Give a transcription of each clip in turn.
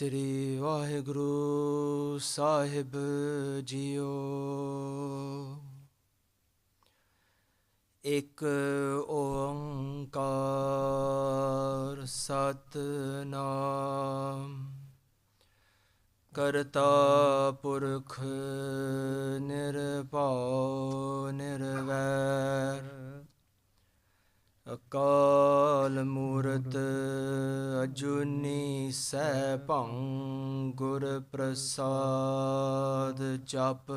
Sri Vaheguru Sahib Jio. Ek oankar Satnam Karta Purkh Nirbhau Nirvair Akal Murਤ Ajuni Saibhang Gur Prasad Jap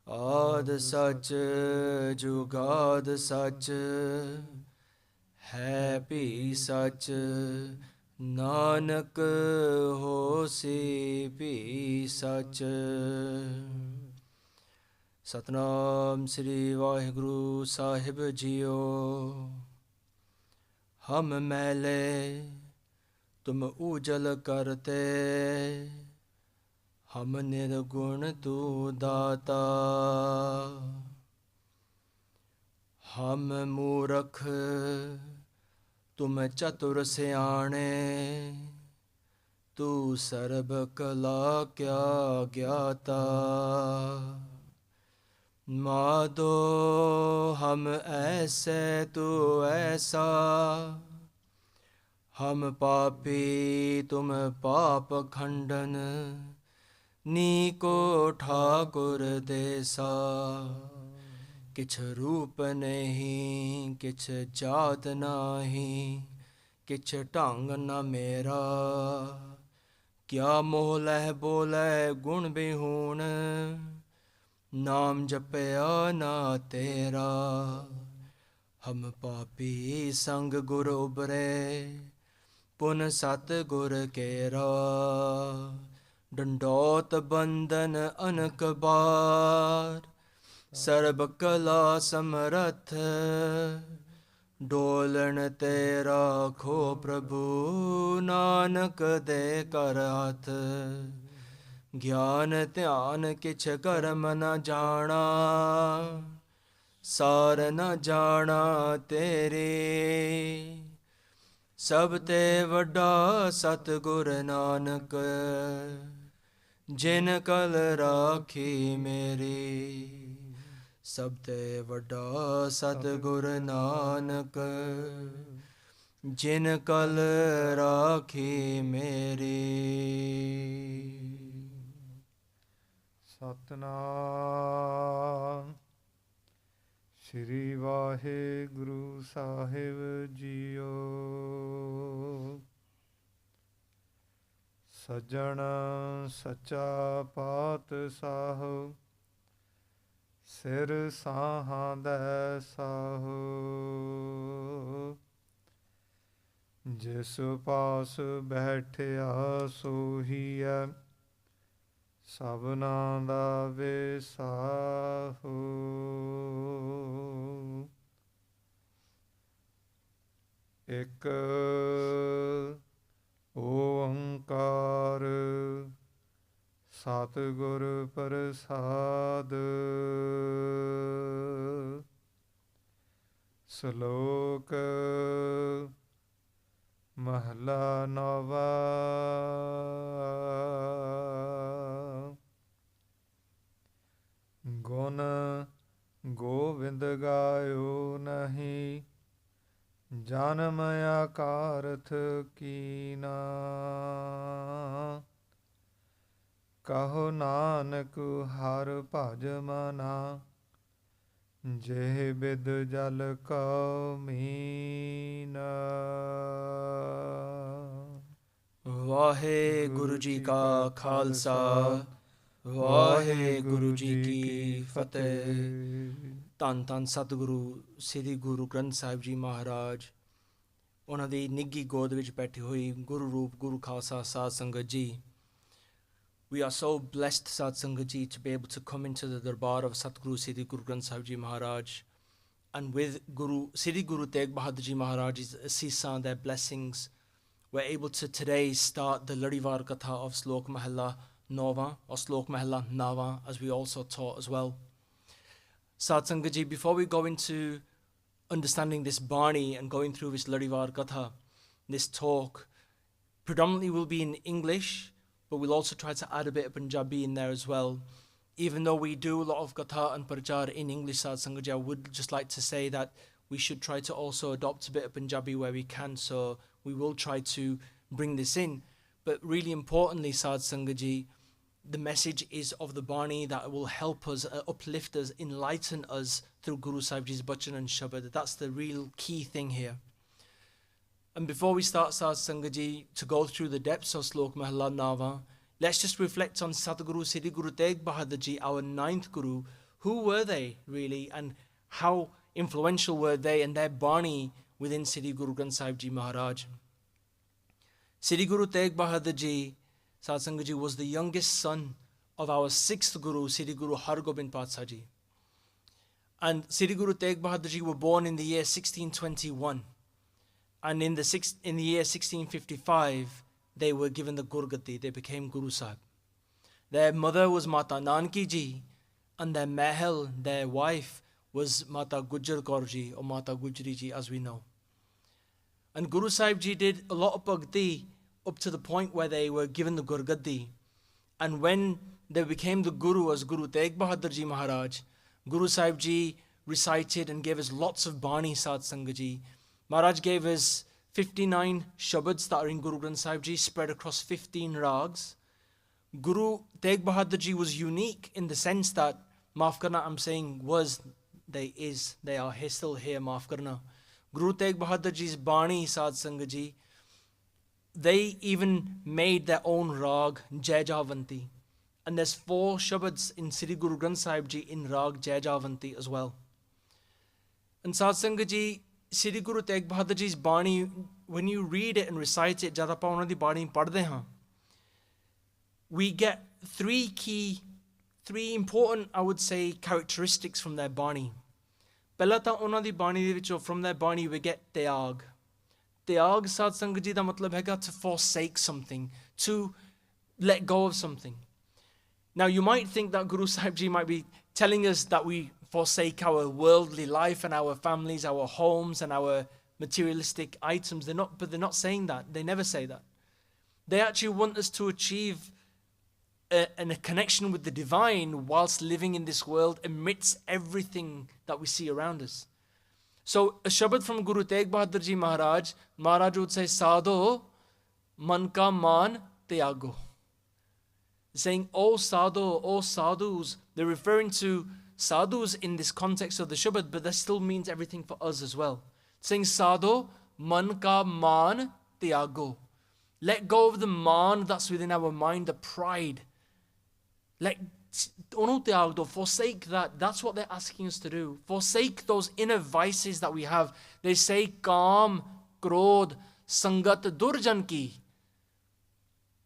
ਆਦ ਸੱਚ ਜੁਗਾਦ ਸੱਚ ਹੈ ਭੀ ਸੱਚ ਨਾਨਕ ਹੋਸੀ ਭੀ ਸੱਚ। ਸਤਨਾਮ ਸ੍ਰੀ ਵਾਹਿਗੁਰੂ ਸਾਹਿਬ ਜੀਓ। ਹਮ ਮੈਲੇ ਤੁਮ ਉਜਲ ਕਰਤੇ ਹਮ ਨਿਰਗੁਣ ਤੂ ਦਾਤਾ। ਹਮ ਮੂਰਖ ਤੁਮ ਚਤੁਰ ਸਿਆਣੇ ਤੂ ਸਰਬ ਕਲਾ ਕਿਆ ਗਿਆਤਾ। ਮਾਧੋ ਹਮ ਐਸੇ ਤੂ ਐਸਾ ਹਮ ਪਾਪੀ ਤੁਮ ਪਾਪ ਖੰਡਨ नीको ठाकुर देसा। किछ रूप नहीं किछ जात नाही किछ ढंग न मेरा। क्या मोह लह बोलै गुण बिहूण नाम जपया ना तेरा। हम पापी संग गुर उबरे पुन सत गुर केरा। ਡੰਡੋਤ ਬੰਦਨ ਅਨਕ ਬਾਰ ਸਰਬ ਕਲਾ ਸਮਰੱਥ। ਡੋਲਣ ਤੇ ਰਾਖੋ ਪ੍ਰਭੂ ਨਾਨਕ ਦੇ ਕਰ ਹੱਥ। ਗਿਆਨ ਧਿਆਨ ਕਿਛ ਕਰਮ ਨ ਜਾਣਾ ਸਾਰ ਨ ਜਾਣਾ ਤੇਰੇ। ਸਭ ਤੇ ਵੱਡਾ ਸਤਿਗੁਰ ਨਾਨਕ ਜਿਨ ਕਲ ਰਾਖੀ ਮੇਰੀ। ਸਭ ਤੇ ਵੱਡਾ ਸਤਿਗੁਰ ਨਾਨਕ ਜਿਨ ਕਲ ਰਾਖੀ ਮੇਰੀ। ਸਤਨਾਮ ਸ੍ਰੀ ਵਾਹਿਗੁਰੂ ਸਾਹਿਬ ਜੀਓ। ਸੱਜਣ ਸੱਚਾ ਪਾਤਸ਼ਾਹ ਸਿਰ ਸਾਹਾਂ ਦੈ ਸਾਹੋ। ਜਿਸ ਪਾਸ ਬੈਠਿਆ ਸੋਹੀਐ ਸਭਨਾਂ ਦਾ ਵਿਸਾਹੋ। ਇੱਕ ਓੰਕਾਰ ਸਤਿਗੁਰ ਪ੍ਰਸਾਦ। ਸ਼ਲੋਕ ਮਹਲਾ ਨੌਵਾਂ। ਗੁਣ ਗੋਵਿੰਦ ਗਾਇਓ ਨਹੀਂ ਜਨਮ ਆਕਾਰਥ ਕੀਨਾ। ਕਹੋ ਨਾਨਕ ਹਰ ਭਜ ਮਨਾ ਜਿਹ ਬਿਦ ਜਲ ਕਉ ਮੀਨਾ। ਵਾਹਿਗੁਰੂ ਜੀ ਕਾ ਖਾਲਸਾ ਵਾਹਿਗੁਰੂ ਜੀ ਕੀ ਫਤਿਹ। ਧੰਨ ਧੰਨ ਸਤਿਗੁਰੂ ਸ੍ਰੀ ਗੁਰੂ ਗ੍ਰੰਥ ਸਾਹਿਬ ਜੀ ਮਹਾਰਾਜ। ਉਹਨਾਂ ਦੀ ਨਿੱਘੀ ਗੋਦ ਵਿੱਚ ਬੈਠੀ ਹੋਈ ਗੁਰੂ ਰੂਪ ਗੁਰੂ ਖਾਲਸਾ ਸਾਧ ਸੰਗਤ ਜੀ। We are so blessed, Sad Sangat Ji, to be able to come into the darbar of Satguru Sri Guru Granth Sahib Ji Maharaj, and with Sri Guru Tegh Bahadur Ji Maharaj's assisa and their blessings, we're able to today start the Larivar Katha of Salok Mahalla Nova, or Salok Mahalla Nava, as we also taught as well. Sad Sangat Ji, before we go into understanding this bani and going through this Larivar Katha, this talk, predominantly will be in English, but we'll also try to add a bit of Punjabi in there as well. Even though we do a lot of katha and parchar in English, Sad Sangat Ji, I would just like to say that we should try to also adopt a bit of Punjabi where we can, so we will try to bring this in. But really importantly, Sad Sangat Ji, the message is of the Bani that will help us, uplift us, enlighten us through Guru Sahib Ji's Bachan and Shabad. That's the real key thing here. And before we start, Sad Sangat Ji, to go through the depths of Salok Mahalla Nava, let's just reflect on Sadguru Sri Guru Tegh Bahadur Ji, our 9th Guru. Who were they really, and how influential were they and their Bani within Sri Guru Granth Sahib Ji Maharaj? Sri Guru Tegh Bahadur Ji, Sad Sangat Ji, was the youngest son of our 6th Guru, Sri Guru Har Gobind Patsha Ji. And Sri Guru Tegh Bahadur Ji were born in the year 1621. And in the year 1655, they were given the Gurgati. They became Guru Sahib. Their mother was Mata Nanki Ji, and their Mahal, their wife, was Mata Gujjar Kaur Ji, or Mata Gujri Ji, as we know. And Guru Sahib Ji did a lot of bhakti up to the point where they were given the Gurgati. And when they became the Guru as Guru Tegh Bahadur Ji Maharaj, Guru Sahib Ji recited and gave us lots of Bani, Sad Sangat Ji. Maharaj gave us 59 Shabads that are in Guru Granth Sahib Ji, spread across 15 rags. Guru Tegh Bahadur Ji was unique in the sense that, maaf karna, I'm saying was, they are still here, maaf karna. Guru Tegh Bahadur Ji's Bani, Sad Sangat Ji, they even made their own rag, Jai Javanti. And there's 4 Shabads in Sri Guru Granth Sahib Ji in rag Jai Javanti as well. And Sad Sangat Ji, Sri Guru Tegh Bahadur Ji's Bani, when you read it and recite it, jad aapa ਉਹਨਾਂ ਦੀ ਬਾਣੀ ਪੜ੍ਹਦੇ ਹਾਂ, we get 3 important, I would say, characteristics from their Bani. ਪਹਿਲਾਂ ਤਾਂ ਉਹਨਾਂ ਦੀ ਬਾਣੀ ਦੇ ਵਿੱਚੋਂ, from their Bani, we get Tyag. Tyag, Sad Sangat Ji, ਦਾ ਮਤਲਬ ਹੈਗਾ to forsake something, to let go of something. Now you might think that Guru Sahib Ji might be telling us that we forsake our worldly life and our families, our homes and our materialistic items. But they're not saying that. They never say that. They actually want us to achieve a connection with the divine whilst living in this world amidst everything that we see around us. So a Shabad from Guru Tegh Bahadur Ji Maharaj would say, Sadho man ka maan tyago. Saying, oh sadhu, oh sadhus. They're referring to sadhus in this context of the Shabad, but that still means everything for us as well. Saying, Sadho man ka maan tyago. Let go of the man that's within our mind, the pride. Forsake that. That's what they're asking us to do. Forsake those inner vices that we have. They say, Kaam, Krodh, Sangat Durjan ki,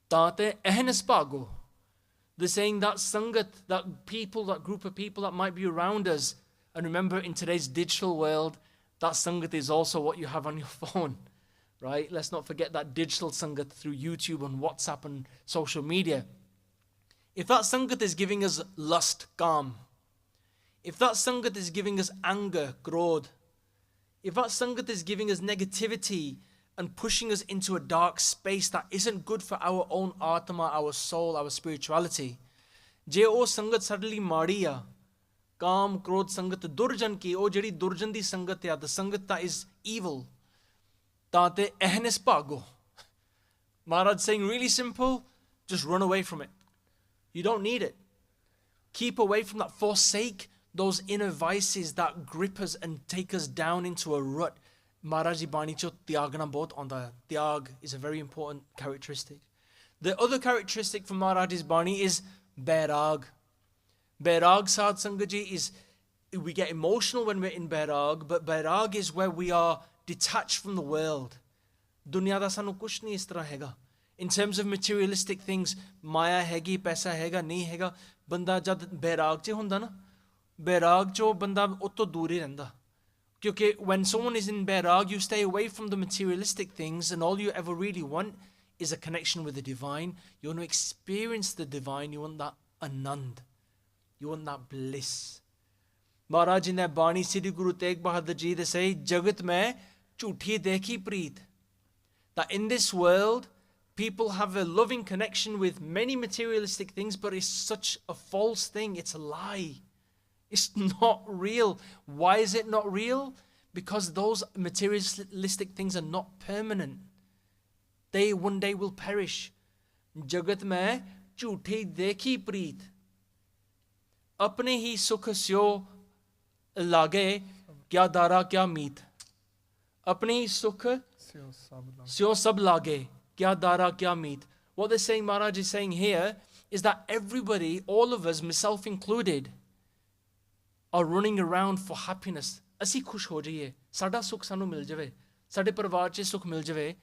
Tate ehnes pago. They're saying that Sangat, that people, that group of people that might be around us. And remember, in today's digital world, that Sangat is also what you have on your phone. Right? Let's not forget that digital Sangat through YouTube and WhatsApp and social media. If that Sangat is giving us lust, Kaam, if that Sangat is giving us anger, Krodh, if that Sangat is giving us negativity and pushing us into a dark space that isn't good for our own Atma, our soul, our spirituality, je o Sangat suddenly Mariya, Kaam, Krodh, Sangat, Durjan ki, o jehdi Durjan di Sangat ya, the Sangat that is evil, Tate ehnes pago. Maharaj saying, really simple, just run away from it. You don't need it. Keep away from that. Forsake those inner vices that grip us and take us down into a rut. Maharaj Bani cho tyagna bahut aunda hai. Tyag is a very important characteristic. The other characteristic from Maharaj's Bani is Bairag. Bairag, Sad Sangat Ji, is we get emotional when we're in Bairag, but Bairag is where we are detached from the world. Dunya da sanu kuch nahi is tarah hega. In terms of materialistic things, maya hegi, paisa hega, nahi hega, banda jad bairag che hunda na, bairag cho banda utto dur hi rehanda. Kyunki when someone is in bairag, you stay away from the materialistic things and all you ever really want is a connection with the divine. You want to experience the divine, you want that anand, you want that bliss. Maharaj in their Bani, Sri Guru Tegh Bahadur Ji, they say, Jagat mein jhoothi dekhi preet. That in this world, People have a loving connection with many materialistic things, but it's such a false thing. It's a lie. It's not real. Why is it not real? Because those materialistic things are not permanent. They one day will perish. Jagat mein jhoothi dekhi preet. Apne hi sukh syo lage kya dara kya meet. Apne hi sukh syo sab lage kya dara kya meet. What they're saying, Maharaj is saying here, is that everybody, all of us, myself included, are running around for happiness. Asi khush ho jaiye, sada sukh sanu mil jave, sade parivar che sukh mil jave.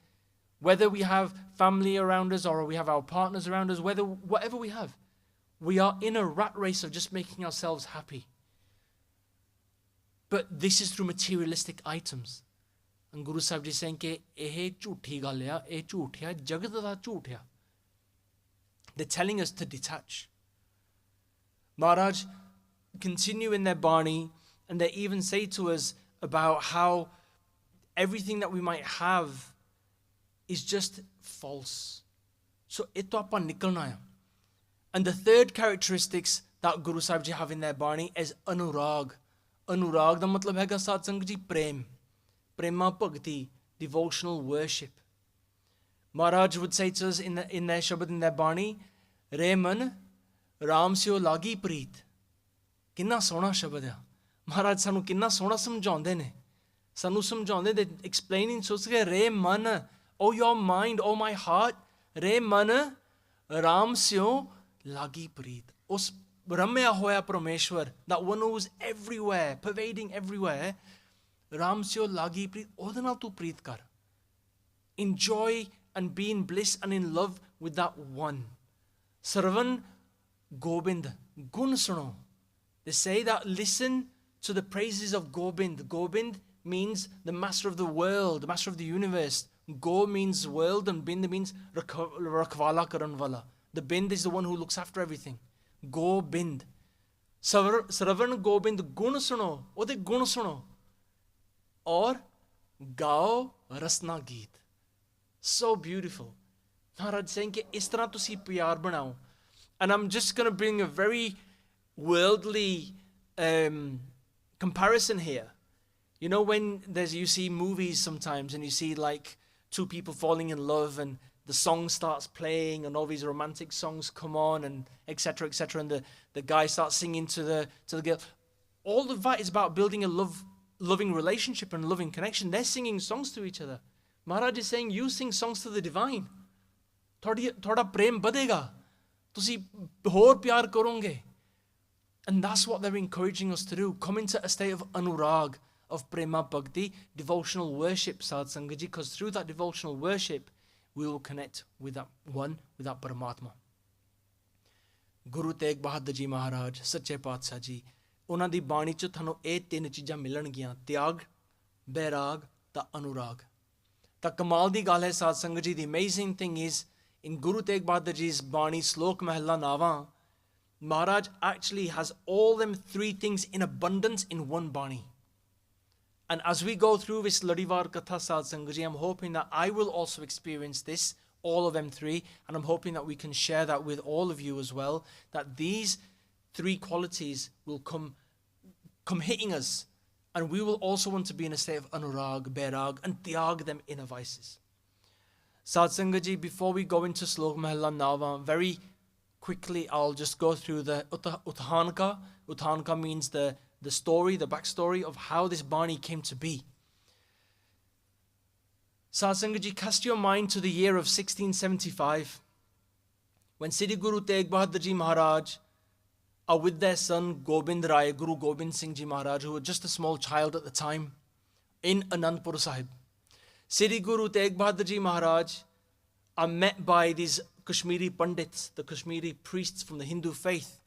Whether we have family around us or we have our partners around us, whatever we have, we are in a rat race of just making ourselves happy. But this is through materialistic items. And Guru Sahib Ji is saying that eh jhoothi gal hai, eh jhoot hai, jagat da jhoot hai. They're telling us to detach. Maharaj continue in their bani, and they even say to us about how everything that we might have is just false. So ito apan nikalna hai. And the third characteristics that Guru Sahib Ji have in their bani is anurag. Anurag da matlab hai satsang ji prem. Prema bhakti, devotional worship. Maharaj would say to us in their Shabad, in their Bani, Reman, Ram syo lagi preet. Kinna sona Shabad hai. Maharaj sanu kinna sona samjhaunde ne. Sanu samjhaunde, they explaining so Re man, oh your mind, oh my heart, Re man, Ram syo lagi preet. Us Ramya hoya Parameshwar, that one who is everywhere, pervading everywhere, Ram syo lagi preet, ਉਹਦੇ ਨਾਲ ਤੂੰ ਪ੍ਰੀਤ ਕਰ. Enjoy and be in bliss and in love with that one. Sarvan Gobind, gun suno. They say that listen to the praises of Gobind. Gobind means the master of the world, the master of the universe. Go means world and Bind means rakhwala karan wala. The Bind is the one who looks after everything. Gobind. Sarvan Gobind, gun suno. ਉਹਦੇ ਗੁਣ ਸੁਣੋ. Or gao rasna geet. So beautiful. Maharaj saying कि इस तरह तुसी प्यार बनाओ. And I'm just going to bring a very worldly comparison here. You know when you see movies sometimes and you see like two people falling in love and the song starts playing and all these romantic songs come on and etc. and the guy starts singing to the girl. All of that is about building a loving relationship and loving connection. They're singing songs to each other. Maharaj is saying, you sing songs to the divine. Thoda prem badega. Tusi hor pyar karonge. And that's what they're encouraging us to do. Come into a state of anurag, of prema bhakti, devotional worship, sadsangaji, because through that devotional worship, we will connect with that one, with that Paramatma. Guru Tegh Bahadur Ji Maharaj, Sache Paatshah Ji, ਉਹਨਾਂ ਦੀ ਬਾਣੀ 'ਚ ਤੁਹਾਨੂੰ ਇਹ ਤਿੰਨ ਚੀਜ਼ਾਂ ਮਿਲਣਗੀਆਂ, ਤਿਆਗ, ਬੈਰਾਗ ਤਾਂ ਅਨੁਰਾਗ. ਤਾਂ ਕਮਾਲ ਦੀ ਗੱਲ ਹੈ ਸਾਧ ਸੰਗਤ ਜੀ. The amazing thing is in Guru Tegh Bahadur Ji's Bani, Salok Mahalla Nawa, Maharaj actually has all them three things in abundance in one Bani. And as we go through this Ladivar Katha Sad Sangat Ji, I'm hoping that I will also experience this, all of them three, and I'm hoping that we can share that with all of you as well, that these three qualities will come hitting us, and we will also want to be in a state of anurag, berag, and tyag them inner vices. Sad Sangat Ji, before we go into Salok Mahalla Nawa, very quickly I'll just go through the Uthanka. Uthanka means the story, the backstory of how this Bani came to be. Sad Sangat Ji, cast your mind to the year of 1675, when Siddhi Guru Tegh Bahadur Ji Maharaj are with their son Gobind Rai, Guru Gobind Singh Ji Maharaj, who was just a small child at the time, in Anandpur Sahib. Siddhi Guru Tegh Bahadur Ji Maharaj are met by these Kashmiri Pandits, the Kashmiri priests from the Hindu faith.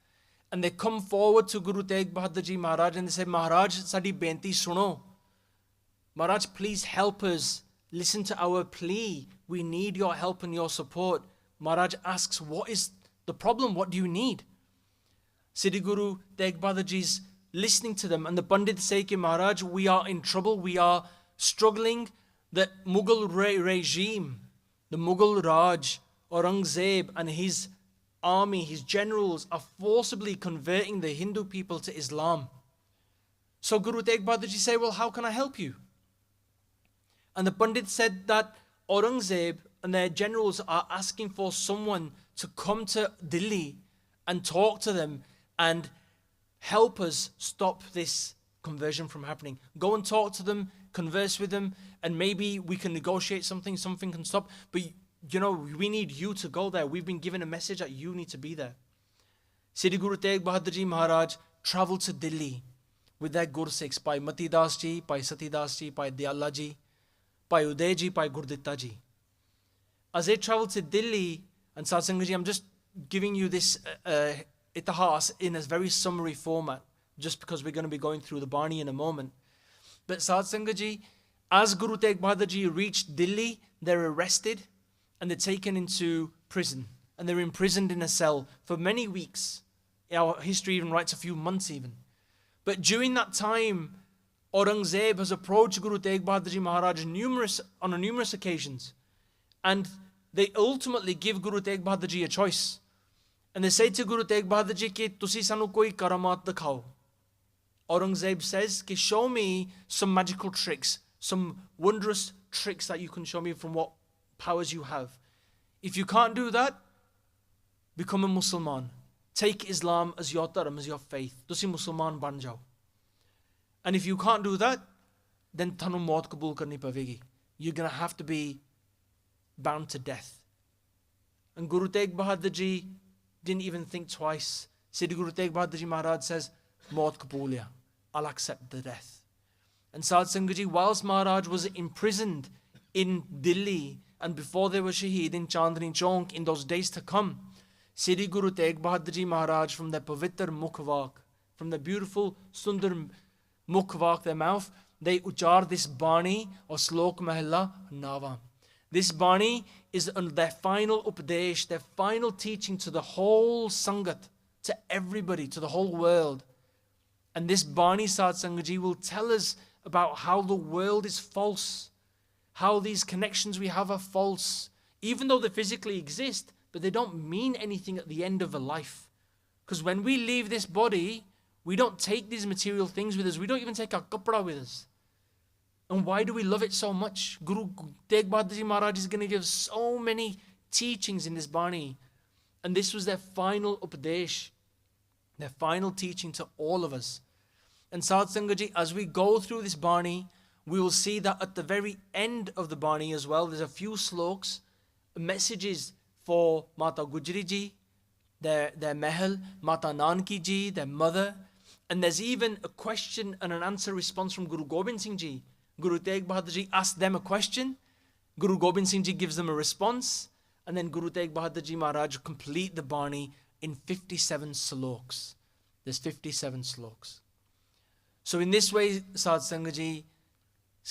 And they come forward to Guru Tegh Bahadur Ji Maharaj and they say, Maharaj, sadi benti suno. Maharaj, please help us. Listen to our plea. We need your help and your support. Maharaj asks, what is the problem? What do you need? Siddhi Guru Tegh Bahadur Ji's listening to them, and the Pandits say, Maharaj, we are in trouble. We are struggling. The Mughal regime The Mughal Raj, Aurangzeb and his army, his generals are forcibly converting the Hindu people to Islam. So Guru Tegh Bahadur Ji said, well, how can I help you? And the Pandit said that Aurangzeb and their generals are asking for someone to come to Delhi and talk to them and help us stop this conversion from happening. Go and talk to them, converse with them, and maybe we can negotiate something can stop. But we need you to go there. We've been given a message that you need to be there. Sri Guru Tegh Bahadur Ji Maharaj traveled to Delhi with their Gursikhs, Bhai Mati Das Ji, Bhai Sati Das Ji, Bhai Diyala Ji, Bhai Uday Ji, Bhai Gurditta Ji. As they traveled to Delhi, and Satsang Ji, I'm just giving you this itihas in a very summary format, just because we're going to be going through the Bani in a moment. But Satsang Ji, as Guru Tegh Bahadur Ji reached Delhi, they're arrested and they're taken into prison. And they're imprisoned in a cell for many weeks. Our history even writes a few months even. But during that time, Aurangzeb has approached Guru Tegh Bahadur Ji Maharaj on numerous occasions. And they ultimately give Guru Tegh Bahadur Ji a choice. And they say to Guru Tegh Bahadur Ji ki tusi sanu koi karamat dikhao. Aurangzeb says ki show me some magical tricks, some wondrous tricks that you can show me from what powers you have. If you can't do that, become a Musliman. Take Islam as your dharam, as your faith. Tusi Musliman ban jao. And if you can't do that, then thanu maut kabul karni pavegi. You're going to have to be bound to death. And Guru Tegh Bahadur Ji didn't even think twice. Siddhi Guru Tegh Bahadur Ji Maharaj says, maut kabuliya, I'll accept the death. And Sad Sangat Ji, whilst Maharaj was imprisoned in Delhi, and before they were shaheed in Chandni Chowk in those days to come, Siddhi Guru Tegh Bahadur Ji Maharaj, from their pavitr mukhvak, from the beautiful sundar mukhvak, their mouth, they uchar this bani or Salok Mahalla Nava. This bani is their final updesh, their final teaching to the whole Sangat, to everybody, to the whole world. And this bani, Sad Sangat Ji, will tell us about how the world is false, how these connections we have are false, even though they physically exist, but they don't mean anything at the end of a life. Because when we leave this body, we don't take these material things with us. We don't even take our kapra with us. And why do we love it so much? Guru Tegh Bahadur Ji Maharaj is going to give so many teachings in this Bani. And this was their final updesh, their final teaching to all of us. And Sad Sangat Ji, as we go through this Bani, we will see that at the very end of the Bani as well, there's a few sloks, messages for Mata Gujri Ji, their Mahal, Mata Nanki Ji, their mother. And there's even a question and an answer response from Guru Gobind Singh Ji. Guru Tegh Bahadur Ji asks them a question, Guru Gobind Singh Ji gives them a response, and then Guru Tegh Bahadur Ji Maharaj complete the Bani in 57 sloks. There's 57 sloks. So in this way, Sad Sangat Ji,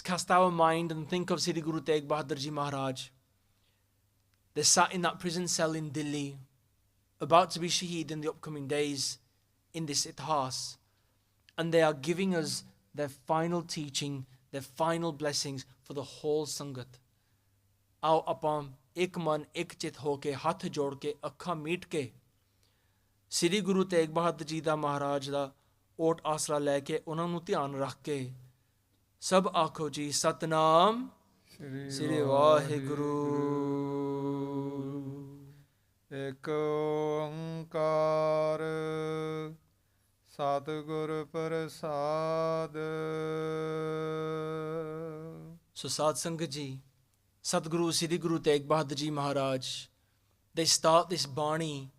cast our mind and think of Sri Guru Tegh Bahadur Ji Maharaj. They sat in that prison cell in Delhi, about to be shaheed in the upcoming days in this itihas, and they are giving us their final teaching, their final blessings for the whole Sangat. Aao apan ek man ek chit hoke hath jod ke akkha meet ke Sri Guru Tegh Bahadur Ji da Maharaj da ਓਟ ਆਸਰਾ ਲੈ ਕੇ ਉਹਨਾਂ ਨੂੰ ਧਿਆਨ ਰੱਖ ਕੇ ਸਭ ਆਖੋ ਜੀ ਸਤਨਾਮ ਸ੍ਰੀ ਵਾਹਿਗੁਰੂ। ਏਕ ਓੰਕਾਰ ਸਤਿਗੁਰ ਪ੍ਰਸਾਦ। So Sad Sangat Ji, Sadguru Sri Guru Tegh Bahadur Ji Maharaj, they start this Bani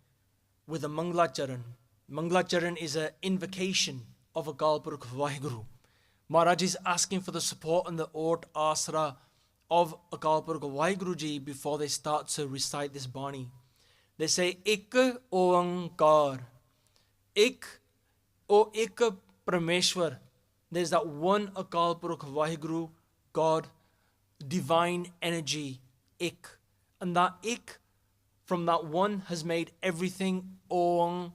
with a Mangla Charan. Mangla Charan is an invocation of a Galpuruk of Vaheguru. Maharaj is asking for the support and the ort asra of a Galpuruk of Vaheguru Ji before they start to recite this Bani. They say, Ik Oankar. Ik Parameshwar. There's that one Akal Purukh Vaheguru, God, divine energy, Ik. And that Ik, from that one, has made everything Oankar.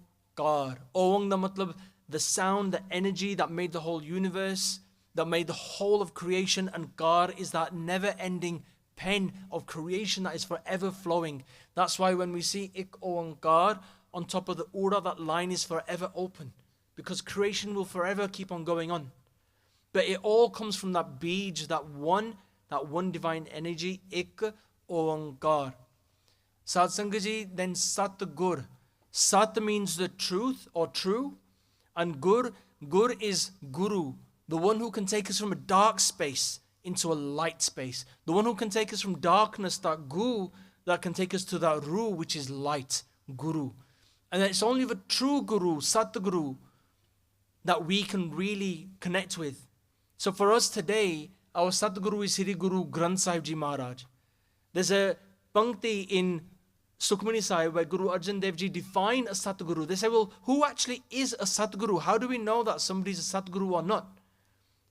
Oang the matlab, the sound, the energy that made the whole universe, that made the whole of creation, and Kar is that never-ending pen of creation that is forever flowing. That's why when we see Ik Oankar on top of the Ura, that line is forever open, because creation will forever keep on going on. But it all comes from that Bij, that one divine energy, Ik Oankar. Satsanga ji, then Sat Gur. Sat means the truth or true, and Gur is Guru, the one who can take us from a dark space into a light space, the one who can take us from darkness, that Gu, that can take us to that Ru, which is light, Guru. And it's only the true Guru, Satguru, that we can really connect with. So for us today, our Satguru is Sri Guru Granth Sahib Ji Maharaj. There's a pankti in Sukhmani Sahib where Guru Arjan Dev Ji define a Satguru. They say, well, who actually is a Satguru? How do we know that somebody's a Satguru or not?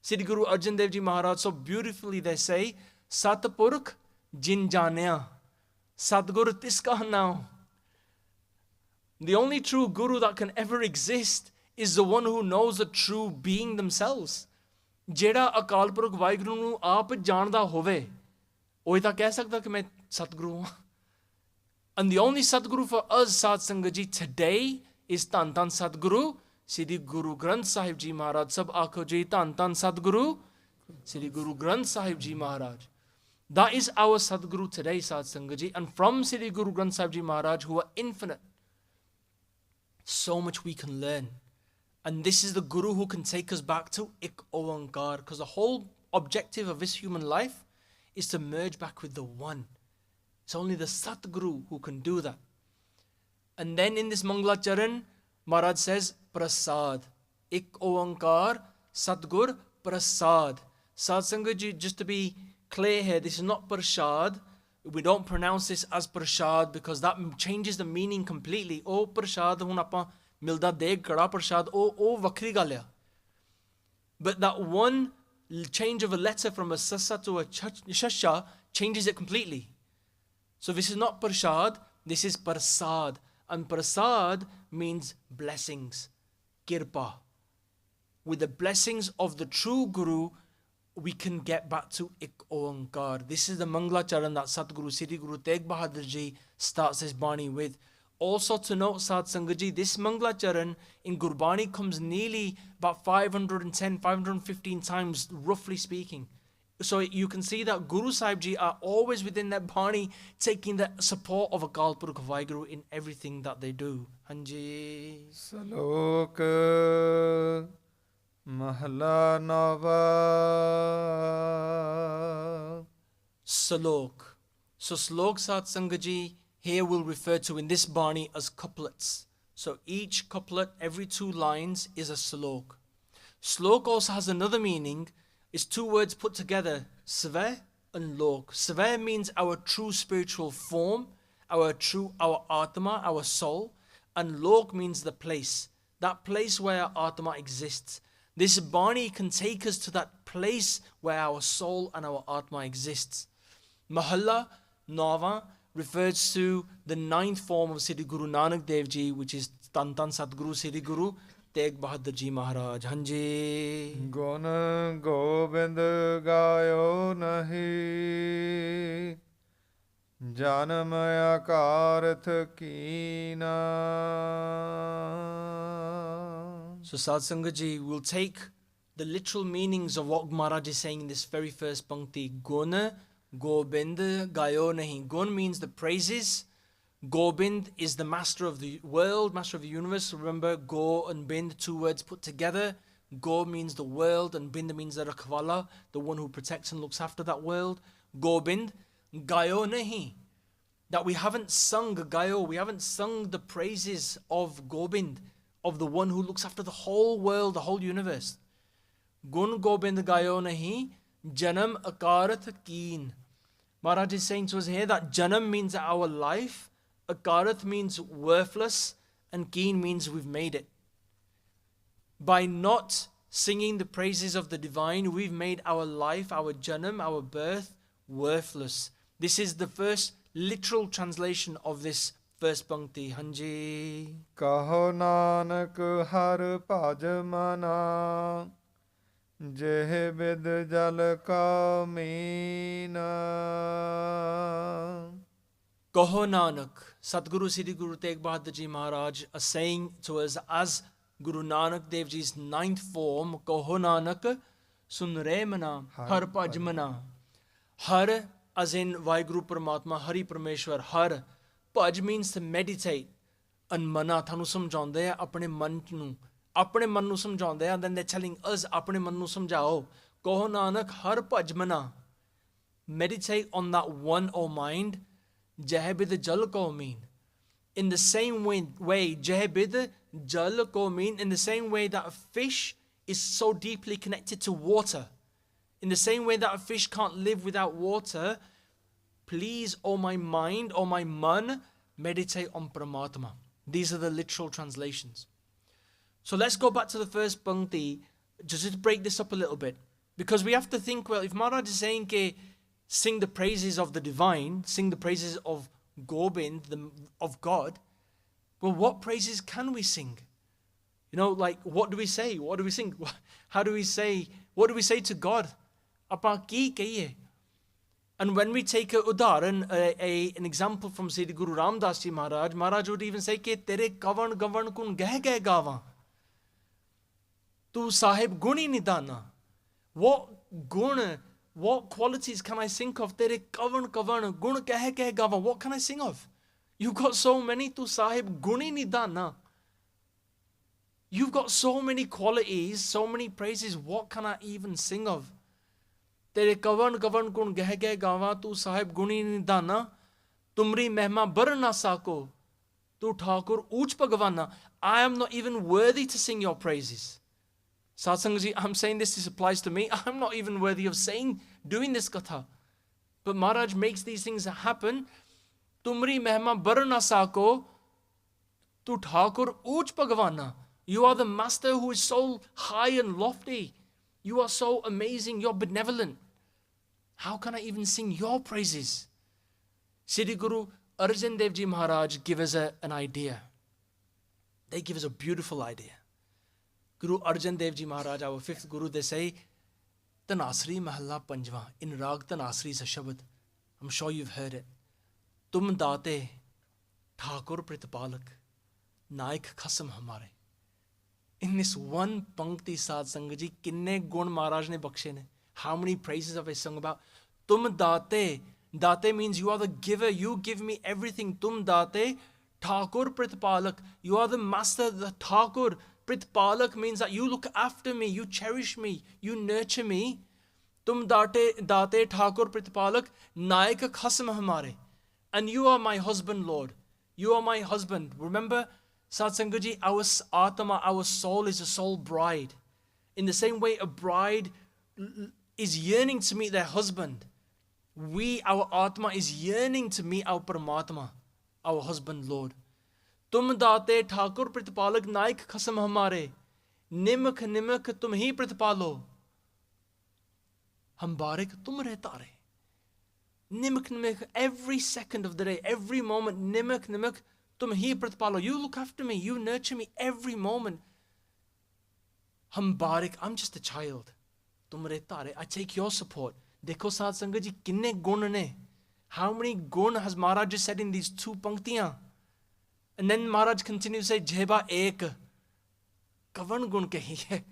Sri Guru Arjan Dev Ji Maharaj, so beautifully they say, Satpurkh Jin Janya, Satgur Tiska now. The only true Guru that can ever exist is the one who knows the true being themselves. Jeda Akal Purkh Vaiguru nu aap jaanda hove, ohi ta keh sakda ki main Satguru haan. And the only Satguru for us, Sat Sangat Ji, today is Tan Tan Satguru, Sri Guru Granth Sahib Ji Maharaj. Sab aakho ji, Tan Tan Satguru, Sri Guru Granth Sahib Ji Maharaj. That is our Satguru today, Sat Sangat Ji. And from Sri Guru Granth Sahib Ji Maharaj, who are infinite, so much we can learn. And this is the Guru who can take us back to Ik Oankar, because the whole objective of this human life is to merge back with the One. It's only the Satguru who can do that. And then in this Mangla Charan, Maharaj says, Prasad. Ik Oankar, Satgur, Prasad. Satsangat Ji, just to be clear here, this is not Prasad. We don't pronounce this as Prasad because that changes the meaning completely. Oh, Prasad, hun apa milda deg kada Prasad, oh, vakri galya. But that one change of a letter from a sassa to a shasha changes it completely. So this is not Prasad, this is Prasad. And Prasad means blessings, kirpa. With the blessings of the true Guru, we can get back to Ik Oankar. This is the Mangla Charan that Satguru Sri Guru Tegh Bahadur Ji starts his bani with. Also to note, Sat Sangat Ji, this Mangla Charan in Gurbani comes nearly about 510, 515 times, roughly speaking. So you can see that Guru Sahib Ji are always within their bani, taking the support of Akal Purkh Vaiguru in everything that they do. Hanji. Salok Mahalla Nava. Salok. So Slok, Sat Sangat Ji, here we'll refer to in this bani as couplets. So each couplet, every 2 lines, is a Salok. Slok also has another meaning. It's 2 words put together, Sve and Lok. Sve means our true spiritual form, our Atma, our soul. And Lok means the place, that place where our Atma exists. This Bani can take us to that place where our soul and our Atma exists. Mahalla, Nava, refers to the 9th form of Sri Guru Nanak Dev Ji, which is Tan Tan Satguru Sri Guru Tegh Bahadur Ji Maharaj. Hanji. Gun Gobind gayo nahi, Janam akarth kina. So Sat Sangat Ji will take the literal meanings of what Maharaj is saying in this very first pankti. Gun Gobind gayo nahi. Gun means the praises. Gobind is the master of the world, master of the universe. Remember, Go and Bind, 2 words put together. Go means the world and Bind means the Rakhwala, the one who protects and looks after that world. Gobind, Gayo nahi. That we haven't sung Gayo, we haven't sung the praises of Gobind, of the one who looks after the whole world, the whole universe. Gun Gobind Gayo nahi, Janam Akarat Keen. Maharaj is saying to us here that Janam means our life, Akarath means worthless, and Keen means we've made it. By not singing the praises of the divine, we've made our life, our janam, our birth, worthless. This is the first literal translation of this first pankti. Hanji. Kaho Nanak har bhaj mana, ਜਿਹ ਬਿਦ ਜਲ ਕਾ Meena. Kaho Nanak, Sadguru Sri Guru Tegh Bahadur Ji Maharaj are saying to us as Guru Nanak Dev Ji's 9th form, Kaho Nanak, Sun Re Mana, Har Bhaj Mana. Har as in Vaheguru Paramatma, Hari Parameshwar, Har. Bhaj means to meditate. And Mana, thanu samjhaunde hai apne man nu. Apne man nu samjhaunde hai, and then they're telling us apne man nu samjhao. Kaho Nanak, Har Bhaj Mana. Meditate on that one, O mind. Jahbid jal ko mean. In the same way, Jahbid jal ko mean, in the same way that a fish is so deeply connected to water. In the same way that a fish can't live without water, please, O my mind, O my man, meditate on Paramatma. These are the literal translations. So let's go back to the first Bhakti, just to break this up a little bit. Because we have to think, well, if Maharaj is saying ke, sing the praises of the divine, sing the praises of Gobind, of God, well, what praises can we sing? You know, like, what do we say? What do we sing? How do we say, what do we say to God? Apa ki kahiye? And when we take a udaran, an example from Sri Guru Ramdas Ji Maharaj, Maharaj would even say, ke tere kavan gavan kun geh geh gavan. Tu Sahib guni nidana. What gun, what qualities can I think of? Tere kavan kavan gun keh keh gavan. What can I sing of? You've got so many. Tu Sahib guni nidana. You've got so many qualities, so many praises. What can I even sing of? Tere kavan kavan gun geh geh gavan. Tu Sahib guni nidana. Tumri mehma bar na sako. Tu Thakur uch bhagavana. I am not even worthy to sing your praises. Satsangji, I'm saying this applies to me. I'm not even worthy of doing this katha. But Maharaj makes these things happen. Tumri mehma bar na sako. Tu Thakur uch bhagavana. You are the master who is so high and lofty. You are so amazing. You're benevolent. How can I even sing your praises? Sri Guru Arjan Dev Ji Maharaj give us an idea. They give us a beautiful idea. Guru Arjan Dev Ji Maharaj, our 5th Guru, they say, Tanasri Mahalla Panjwa, in Rag Tanasri is a Shabad. I'm sure you've heard it. Tum date, Thakur Pritapalak, Naik Khasam Hamare. In this one Pankti Sad Sangaji, kinne gun Maharaj ne bakshe ne. How many praises have I sung about? Tum date. Date means you are the giver. You give me everything. Tum date. Thakur Pritapalak. You are the master, the Thakur. Pritapalak means that you look after me. You cherish me. You nurture me. Tum date Thakur Pritapalak. Naik khasam hamare. And you are my husband, Lord. You are my husband. Remember, Satsangaji, our Atma, our soul is a soul bride. In the same way a bride is yearning to meet their husband, our Atma is yearning to meet our Paramatma, our husband, Lord. Tum date Thakur Pritapalak Naik khasam hamare. Nimak nimak tum hi pritapalo. Hum barik tum retare. Nimak nimak, every second of the day, every moment, nimak nimak tum hi pritapalo. You look after me, you nurture me every moment. Hum barik, I'm just a child. Tum retare, I take your support. Dekho Sad Sangat ji, kinne gun ne? How many gun has Maharaj just said in these 2 panktiyan? And then Maharaj continues to say, Jeba ek. Kavan gun kahi hai?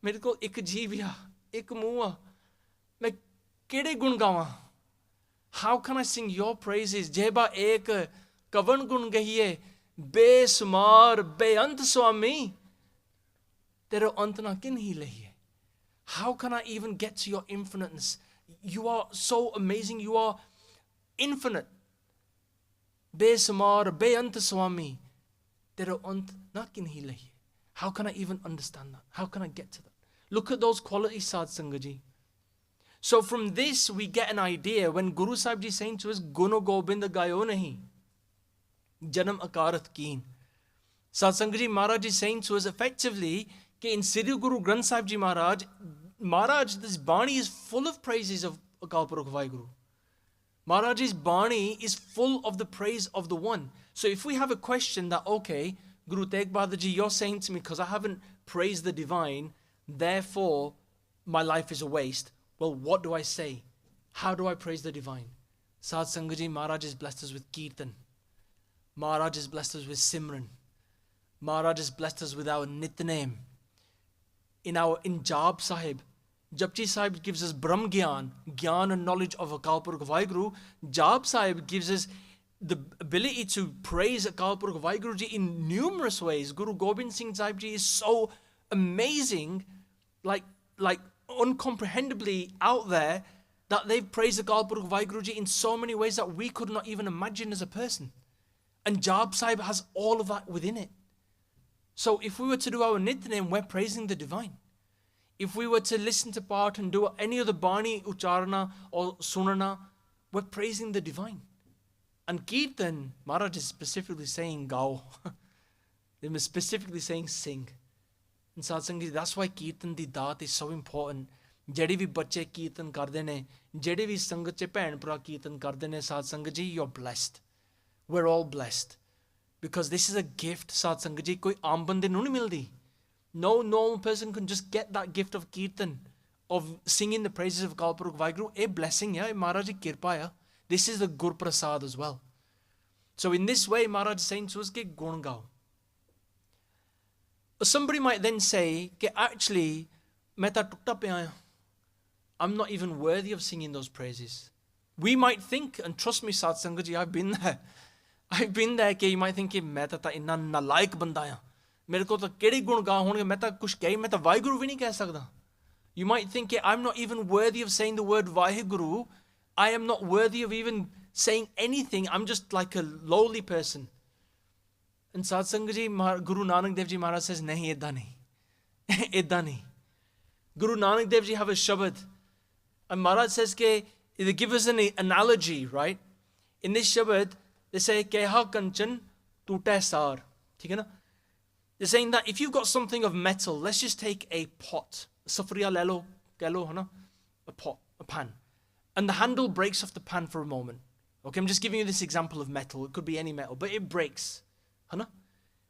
Mere ko ek jeev ya, ek muah. Main kede gun gawa? How can I sing your praises? Jeba ek. Kavan gun kahi hai? Besumar, beant swami. Tera ant na kin hi lahi hai. How can I even get to your infiniteness? You are so amazing. You are infinite. Besamar, beant swami. Tera ant na kin hi lahi. How can I even understand that? How can I get to that? Look at those qualities, Sad Sangaji. So from this we get an idea when Guru Sahib Ji is saying to us, Guno Gobind gayo nahi. Janam akarat keen. Sad Sangaji Maharaj is saying to us effectively, in Sri Guru Granth Sahib Ji Maharaj, this bani is full of praises of Akal Purukh Vaheguru. Maharaj's bani is full of the praise of the one. So if we have a question that, okay, Guru Tegh Bahadur Ji, you're saying to me, because I haven't praised the divine, therefore my life is a waste. Well, what do I say? How do I praise the divine? Sad Sangat Ji, Maharaj has blessed us with Kirtan. Maharaj has blessed us with Simran. Maharaj has blessed us with our Nitnem. In Jap Sahib, Japji Sahib gives us Brahm Gyan, Gyan and knowledge of Akal Purkh Vaheguru. Jap Sahib gives us the ability to praise Akal Purkh Vaheguru Ji in numerous ways. Guru Gobind Singh Sahib Ji is so amazing, like uncomprehendibly out there, that they've praised Akal Purkh Vaheguru Ji in so many ways that we could not even imagine as a person. And Jap Sahib has all of that within it. So if we were to do our Nitnem, we're praising the divine. If we were to listen to part and do any other bani, ucharana or sunana, we're praising the divine. And Kirtan, Maharaj is specifically saying gao. They were specifically saying sing. And Satsang, that's why Kirtan di daat is so important. Jedi vi bacche Kirtan karde ne, jedi vi sangat che bhain bhra Kirtan karde ne, Satsang ji, you're blessed. We're all blessed. Because this is a gift, Satsang ji, koi aam bande nu nahi mildi. No normal person can just get that gift of Kirtan, of singing the praises of Akal Purkh Vaheguru. A blessing, yeah, Maharaj ki kirpa, yeah. This is the Gur Prasad as well. So in this way, Maharaj is saying to us, ke gun gao. Somebody might then say, ke actually, main ta tutta pe aaya. I'm not even worthy of singing those praises. We might think, and trust me, Satsang ji, I've been there. I've been there, ke you might think, main ta inna nalaik banda aaya. मेरे को तो केड़े गुण गा होंगे मैं तो कुछ कह मैं तो वाहिगुरु भी नहीं कह सकता. You might think I'm not even worthy of saying the word Vaheguru. I am not worthy of even saying anything. I'm just like a lowly person. And Satsang ji, Guru Nanak Dev Ji Maharaj says, nahi, idda nahi. Idda nahi. Guru Nanak Dev Ji have a shabad. And Maharaj says, ke, they give us an analogy, right? In this shabad, they say, keha kanchan tute sar. ठीक है ना? They're saying that if you've got something of metal, let's just take a pot, safriya lelo, a pot, a pan, and the handle breaks off the pan for a moment. Okay, I'm just giving you this example of metal. It could be any metal, but it breaks.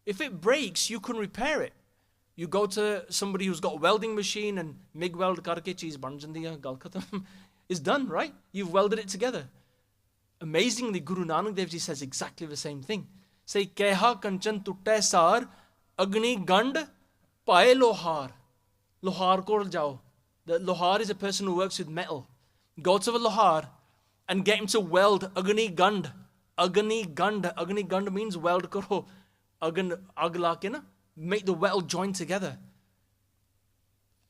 If it breaks, you can repair it. You go to somebody who's got a welding machine and MIG weld karke cheese ban jandi hai, gal khatam. It's done, right? You've welded it together. Amazingly, Guru Nanak Dev Ji says exactly the same thing. Say, keha kanchan tutte sar, Agni Gand Pae Lohar. Lohar kol jao. The Lohar is a person who works with metal. Go to the Lohar and get him to weld Agni Gand. Agni Gand. Agni Gand means weld karo. Agn agla ke na. Make the weld join together.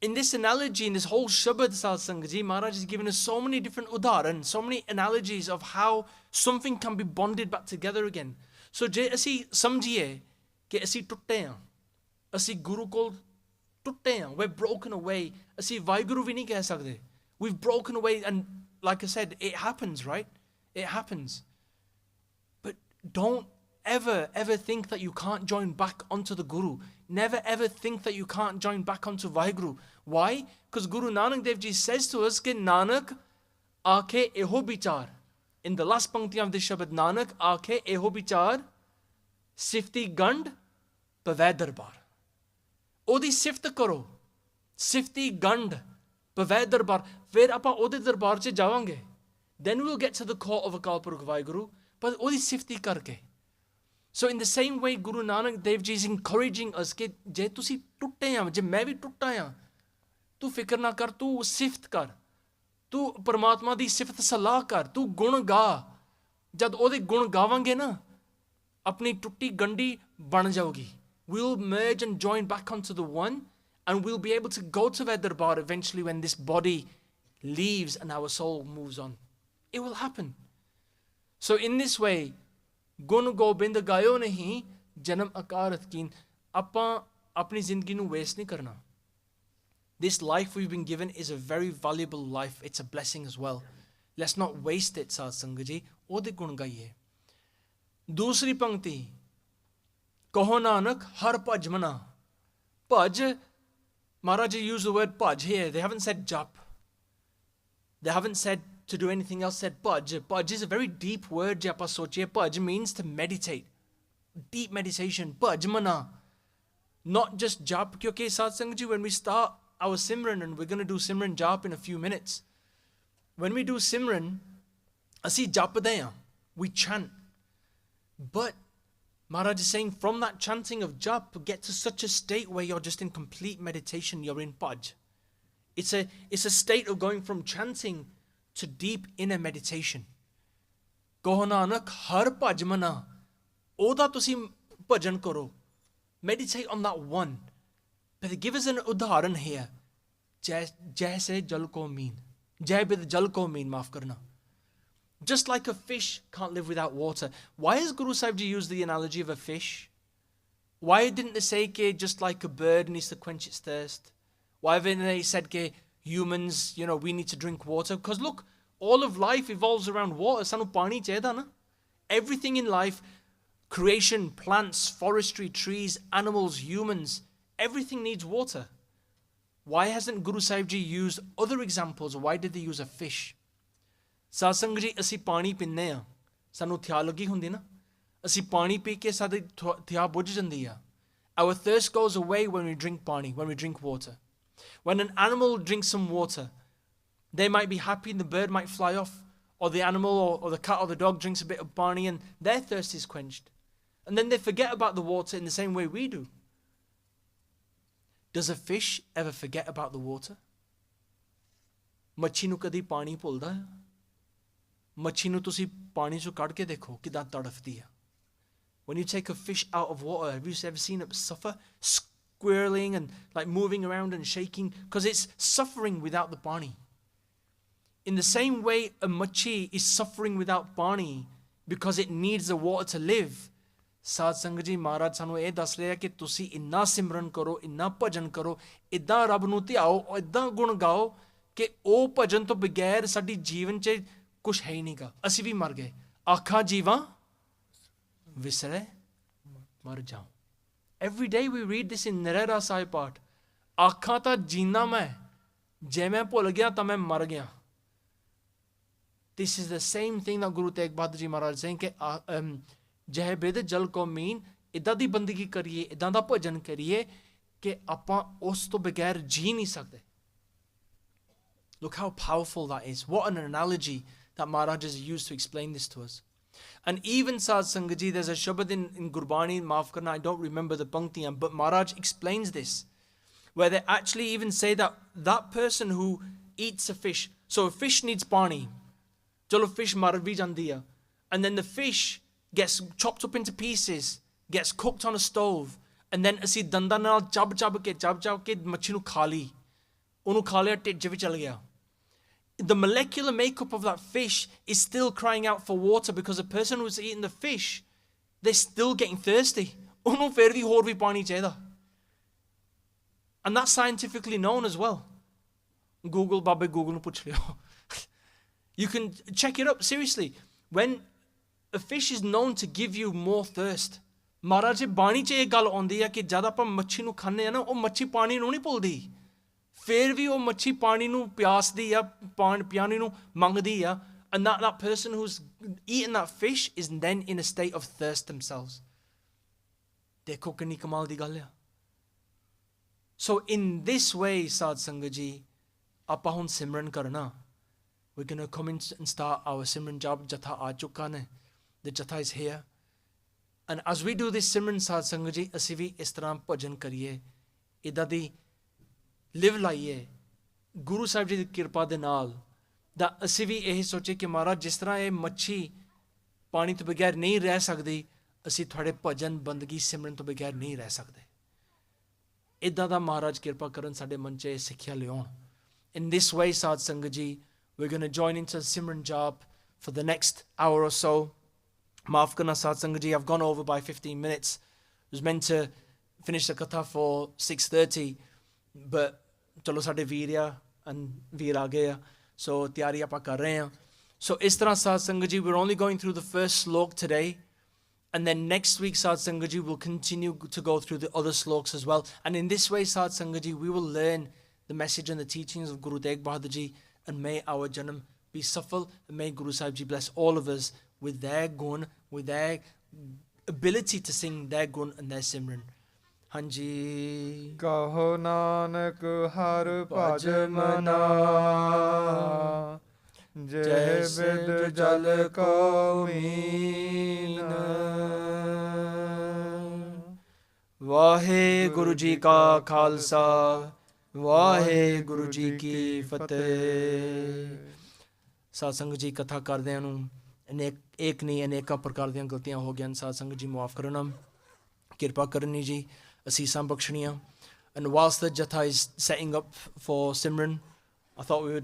In this analogy, in this whole Shabad Satsang Ji, Maharaj is giving us so many different udaran, so many analogies of how something can be bonded back together again. So je asi samjhiye ਕਿ ਅਸੀਂ ਟੁੱਟੇ ਹਾਂ, ਅਸੀਂ ਗੁਰੂ ਕੋਲ ਟੁੱਟੇ ਹਾਂ, we're broken away, ਅਸੀਂ ਵਾਹਿਗੁਰੂ ਵੀ ਨਹੀਂ ਕਹਿ ਸਕਦੇ. We've broken away, and like I said, it happens, right? It happens. But don't ever think that you can't join back onto the Guru. Never ever think that you can't join back onto Vaheguru. Why? Because Guru Nanak Dev Ji says to us, कि Nanak आखे एहो विचार. In the last pankti of this Shabad, Nanak आखे एहो विचार, Sifti Gand Pavai Darbar. Odi sift karo. Sifti Gand Pavai Darbar. Fir apa odi darbar che jawange. Then we'll get to the court of Akal Purkh Vaheguru. But odi sifti karke. So in the same way, Guru Nanak Dev Ji is encouraging us ke je tusi tutte hain, je main bhi tutta hain. Tu fikr na kar, tu sift kar. Tu Paramatma di sift salah kar. Tu gun ga. Jad odi gun gawange na, अपनी टुट्टी गंडी बन जाओगी. We'll merge and join back onto the one, and we'll be able to go to their darbar eventually when this body leaves and our soul moves on. It will happen. So in this way, gun gobind gayo nahi, janam akarat keen. Appa apni zindagi nu waste nahi karna. This life we've been given is a very valuable life. It's a blessing as well. Let's not waste it, Satsang ji. Ode gun gaiye. दूसरी पंक्ति, कहो नानक हर भज मना. Bhaj, Maharaj used the word bhaj here. They haven't said jap. They haven't said to do anything else, said bhaj. Bhaj is a very deep word, japa sochiye. Bhaj means to meditate. Deep meditation. Bhaj mana. Not just jap. Kyunki Satsang ji, when we start our Simran, and we're going to do Simran Jap in a few minutes. When we do Simran, ਅਸੀਂ ਜਪਦੇ ਹਾਂ, we chant. But Maharaj is saying from that chanting of jap, get to such a state where you're just in complete meditation, you're in bhaj. It's a state of going from chanting to deep inner meditation. Kaho Nanak, har bhaj mana, oda tusi bhajan karo. Meditate on that one. But they give us an udharan here. Jaise jal ko meen. Jai bid jal ko meen, maaf karna. Just like a fish can't live without water. Why has Guru Sahib Ji used the analogy of a fish? Why didn't they say that just like a bird needs to quench its thirst? Why haven't they said that humans, we need to drink water? Because look, all of life evolves around water. Sanu pani chahida na. Everything in life, creation, plants, forestry, trees, animals, humans, everything needs water. Why hasn't Guru Sahib Ji used other examples? Why did they use a fish? ਸਾਸੰਗ ਜੀ ਅਸੀਂ ਪਾਣੀ ਪੀਂਦੇ ਹਾਂ, ਸਾਨੂੰ ਥਿਆ ਲੱਗੀ ਹੁੰਦੀ ਨਾ, ਅਸੀਂ ਪਾਣੀ ਪੀ ਕੇ ਸਾਡੀ ਥਿਆ ਬੁੱਝ ਜਾਂਦੀ ਆ. Our thirst goes away when we drink pani, when we drink water. When an animal drinks some water, they might be happy and the bird might fly off, or the animal or the cat or the dog drinks a bit of pani and their thirst is quenched. And then they forget about the water in the same way we do. Does a fish ever forget about the water? ਮੱਛੀ ਨੂੰ ਕਦੀ ਪਾਣੀ ਭੁੱਲਦਾ ਹੈ? ਮੱਛੀ ਨੂੰ ਤੁਸੀਂ ਪਾਣੀ ਚੋਂ ਕੱਢ ਕੇ ਦੇਖੋ ਕਿਦਾਂ ਤੜਫਦੀ ਆ. When you take a fish out of water, have you ever seen it suffer? Squirreling and like moving around and shaking because it's suffering without the pani. In the same way, a machi is suffering without pani because it needs the water to live. ਸਾਧ ਸੰਗਤ ਜੀ ਮਹਾਰਾਜ ਸਾਨੂੰ ਇਹ ਦੱਸ ਰਿਹਾ ਕਿ ਤੁਸੀਂ ਇੰਨਾ ਸਿਮਰਨ ਕਰੋ, ਇੰਨਾ ਭਜਨ ਕਰੋ, ਇੱਦਾਂ ਰੱਬ ਨੂੰ ਧਿਆਓ, ਇੱਦਾਂ ਗੁਣ ਗਾਓ ਕਿ ਉਹ ਭਜਨ ਤੋਂ ਬਗੈਰ ਸਾਡੀ ਜੀਵਨ 'ਚ ਕੁਛ ਹੈ ਹੀ ਨਹੀਂਗਾ. ਅਸੀਂ ਵੀ ਮਰ ਗਏ. ਆਖਾਂ ਜੀਵਾਂ ਵਿਸਰੇ ਮਰ ਜਾਓ. Every day we read this in Nirera Sahib Path. ਆਖਾਂ ਤਾਂ ਜੀਣਾ ਮੈਂ, ਜੇ ਮੈਂ ਭੁੱਲ ਗਿਆ ਤਾਂ ਮੈਂ ਮਰ ਗਿਆ. This is the same thing that Guru Tegh Bahadur Ji Maharaj saying ਕਿ ਜਹ ਬਿਦ ਜਲ ਕੋ ਮੀਨ, ਇੱਦਾਂ ਦੀ ਬੰਦਗੀ ਕਰੀਏ, ਇੱਦਾਂ ਦਾ ਭਜਨ ਕਰੀਏ ਕਿ ਆਪਾਂ ਉਸ ਤੋਂ ਬਗੈਰ ਜੀ ਨਹੀਂ ਸਕਦੇ. Look how powerful that is. What an analogy that Maharaj has used to explain this to us. And even Sad Sangat Ji, there's a shabad in Gurbani, maaf karna, I don't remember the panktiyan, but Maharaj explains this, where they actually even say that that person who eats a fish, so a fish needs pani, chalo fish mar bhi jandi hai, and then the fish gets chopped up into pieces, gets cooked on a stove, and then asi danda naal chab chab ke machhi nu kha li, onu kha liya, ਢਿੱਡ ਵਿੱਚ ਚਲ ਗਿਆ. The molecular makeup of that fish is still crying out for water because the person who's eating the fish, they're still getting thirsty. ਉਹਨੂੰ ਫਿਰ ਵੀ ਹੋਰ ਵੀ ਪਾਣੀ ਚਾਹੀਦਾ. And that's scientifically known as well. Babe Google ਨੂੰ ਪੁੱਛ ਲਿਓ. You can check it up, seriously. When a fish is known to give you more thirst, Maharaj ji ਬਾਣੀ 'ਚ ਇਹ ਗੱਲ ਆਉਂਦੀ ਆ ਕਿ ਜਦ ਆਪਾਂ ਮੱਛੀ ਨੂੰ ਖਾਂਦੇ ਆ ਨਾ, ਉਹ ਮੱਛੀ ਪਾਣੀ ਨੂੰ ਨਹੀਂ ਭੁੱਲਦੀ. ਫਿਰ ਵੀ ਉਹ ਮੱਛੀ ਪਾਣੀ ਨੂੰ ਪਿਆਸਦੀ ਆ, ਪਾਣੀ ਨੂੰ ਮੰਗਦੀ ਆ. And that person who's eaten that fish is then in a state of thirst themselves. ਦੇਖੋ ਕਿੰਨੀ ਕਮਾਲ ਦੀ ਗੱਲ ਆ. So in this way, Sad Sangat Ji, ਆਪਾਂ ਹੁਣ ਸਿਮਰਨ ਕਰਨਾ. We're going to come in and start our Simran Jab. Jatha aa chukka ne. The Jatha is here. And as we do this Simran, Sad Sangat Ji, ਅਸੀਂ ਵੀ ਇਸ ਤਰ੍ਹਾਂ ਭਜਨ ਕਰੀਏ, ਇੱਦਾਂ ਦੀ ਲਿਵ ਲਾਈਏ ਗੁਰੂ ਸਾਹਿਬ ਜੀ ਦੀ ਕਿਰਪਾ ਦੇ ਨਾਲ, ਦਾ ਅਸੀਂ ਵੀ ਇਹ ਸੋਚੇ ਕਿ ਮਹਾਰਾਜ ਜਿਸ ਤਰ੍ਹਾਂ ਇਹ ਮੱਛੀ ਪਾਣੀ ਤੋਂ ਬਗੈਰ ਨਹੀਂ ਰਹਿ ਸਕਦੀ, ਅਸੀਂ ਤੁਹਾਡੇ ਭਜਨ ਬੰਦਗੀ ਸਿਮਰਨ ਤੋਂ ਬਗੈਰ ਨਹੀਂ ਰਹਿ ਸਕਦੇ. ਇੱਦਾਂ ਦਾ ਮਹਾਰਾਜ ਕਿਰਪਾ ਕਰਨ ਸਾਡੇ ਮਨ 'ਚ ਸਿੱਖਿਆ ਲਿਆਉਣ. In this way, Sad Sangat Ji, we're going to join into Simran Jap for the next hour or so. Maaf karna Sad Sangat Ji, I've gone over by 15 minutes. I was meant to finish the katha for 6:30, but ਚਲੋ ਸਾਡੇ ਵੀਰ ਆ and ਵੀਰ ਆ ਗਏ ਆ, so ਤਿਆਰੀ ਆਪਾਂ ਕਰ ਰਹੇ ਹਾਂ. So ਇਸ ਤਰ੍ਹਾਂ Sad Sangat Ji, we're only going through the first slok today, and then next week Sad Sangat Ji will continue to go through the other sloks as well. And in this way, Sad Sangat Ji, we will learn the message and the teachings of Guru Tegh Bahadur Ji, and may our janam be safal, and may Guru Sahib Ji bless all of us with their gun, with their ability to sing their gun and their simran. ਹਾਂਜੀ। ਕਹੋ ਨਾਨਕ ਹਰ ਭਜ ਮਨਾ, ਜਹ ਬਿਦ ਜਲ ਕੋ ਮੀਨ। ਵਾਹਿਗੁਰੂ ਜੀ ਕਾ ਖਾਲਸਾ, ਵਾਹਿਗੁਰੂ ਜੀ ਕੀ ਫਤਿਹ। ਸਾਧ ਸੰਗਤ ਜੀ, ਕਥਾ ਕਰਦਿਆਂ ਨੂੰ ਇੱਕ ਨਹੀਂ ਅਨੇਕਾਂ ਪ੍ਰਕਾਰ ਦੀਆਂ ਗਲਤੀਆਂ ਹੋ ਗਈਆਂ। ਸਾਧ ਸੰਗਤ ਜੀ ਮੁਆਫ ਕਰਨਾ, ਕਿਰਪਾ ਕਰਨੀ ਜੀ, ਅਸੀਸਾਂ ਬਖਸ਼ਣੀਆਂ। And whilst the Jatha is setting up for Simran, I thought we would